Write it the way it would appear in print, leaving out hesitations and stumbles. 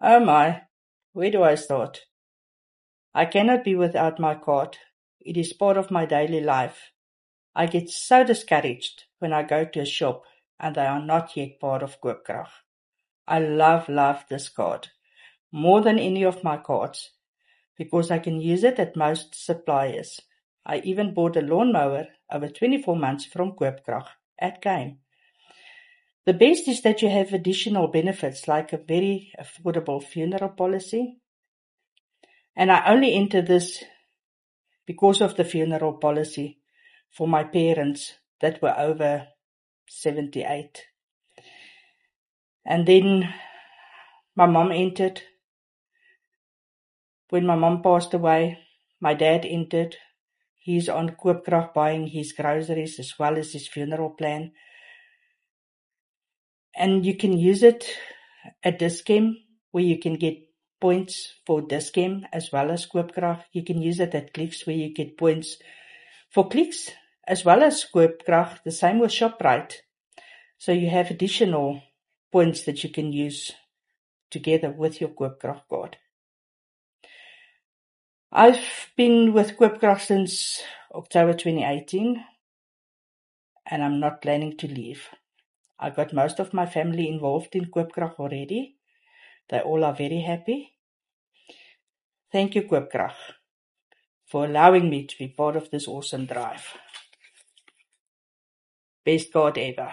Oh my, where do I start? I cannot be without my card. It is part of my daily life. I get so discouraged when I go to a shop and they are not yet part of Koopkrag. I love this card more than any of my cards because I can use it at most suppliers. I even bought a lawnmower over 24 months from Koopkrag at Game. The best is that you have additional benefits like a very affordable funeral policy. And I only entered this because of the funeral policy for my parents that were over 78. And then my mom entered. When my mom passed away, my dad entered. He's on Koopkrag buying his groceries as well as his funeral plan. And you can use it at Dis-Chem, where you can get points for Dis-Chem as well as Koopkrag. You can use it at Clicks, where you get points for Clicks as well as Koopkrag. The same with Shoprite. So you have additional points that you can use together with your Koopkrag card. I've been with Koopkrag since October 2018, and I'm not planning to leave. I got most of my family involved in Koopkrag already. They all are very happy. Thank you, Koopkrag, for allowing me to be part of this awesome drive. Best card ever.